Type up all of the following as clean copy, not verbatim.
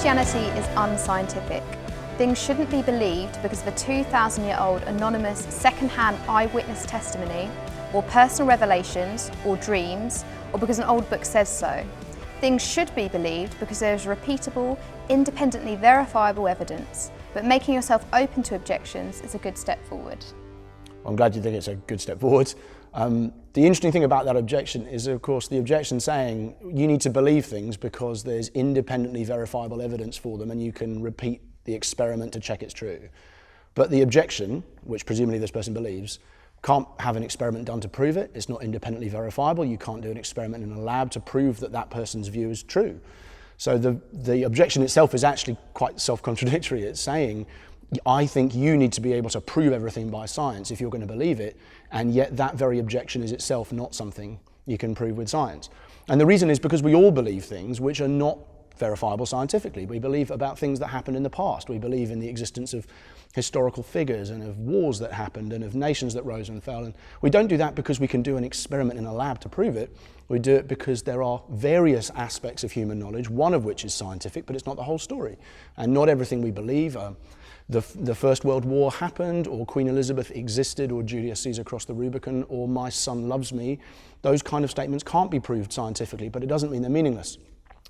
Christianity is unscientific. Things shouldn't be believed because of a 2,000-year-old anonymous second-hand eyewitness testimony, or personal revelations, or dreams, or because an old book says so. Things should be believed because there is repeatable, independently verifiable evidence, but making yourself open to objections is a good step forward. I'm glad you think it's a good step forward. The interesting thing about that objection is, of course, the objection saying you need to believe things because there's independently verifiable evidence for them and you can repeat the experiment to check it's true. But the objection, which presumably this person believes, can't have an experiment done to prove it. It's not independently verifiable. You can't do an experiment in a lab to prove that that person's view is true. So the objection itself is actually quite self-contradictory. It's saying, I think you need to be able to prove everything by science if you're going to believe it, and yet that very objection is itself not something you can prove with science. And the reason is because we all believe things which are not verifiable scientifically. We believe about things that happened in the past. We believe in the existence of historical figures and of wars that happened and of nations that rose and fell. And we don't do that because we can do an experiment in a lab to prove it. We do it because there are various aspects of human knowledge, one of which is scientific, but it's not the whole story. And not everything we believe. The First World War happened, or Queen Elizabeth existed, or Julius Caesar crossed the Rubicon, or my son loves me. Those kind of statements can't be proved scientifically, but it doesn't mean they're meaningless.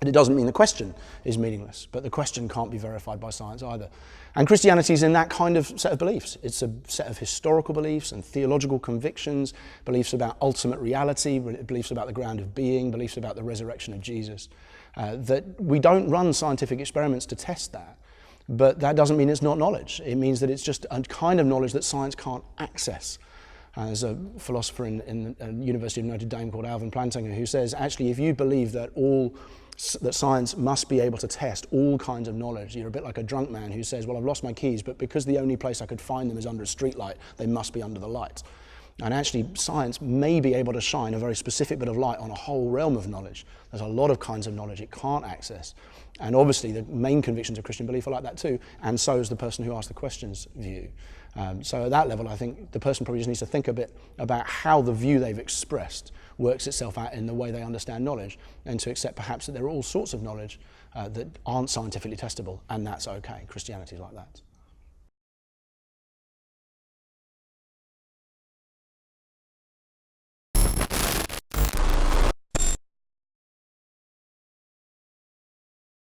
And it doesn't mean the question is meaningless, but the question can't be verified by science either. And Christianity is in that kind of set of beliefs. It's a set of historical beliefs and theological convictions, beliefs about ultimate reality, beliefs about the ground of being, beliefs about the resurrection of Jesus, that we don't run scientific experiments to test that. But that doesn't mean it's not knowledge. It means that it's just a kind of knowledge that science can't access. There's a philosopher in the University of Notre Dame called Alvin Plantinga who says, actually, if you believe that science must be able to test all kinds of knowledge, you're a bit like a drunk man who says, well, I've lost my keys, but because the only place I could find them is under a streetlight, they must be under the light. And actually, science may be able to shine a very specific bit of light on a whole realm of knowledge. There's a lot of kinds of knowledge it can't access. And obviously, the main convictions of Christian belief are like that too, and so is the person who asked the question's view. So at that level, I think the person probably just needs to think a bit about how the view they've expressed works itself out in the way they understand knowledge, and to accept perhaps that there are all sorts of knowledge that aren't scientifically testable, and that's okay. Christianity's like that.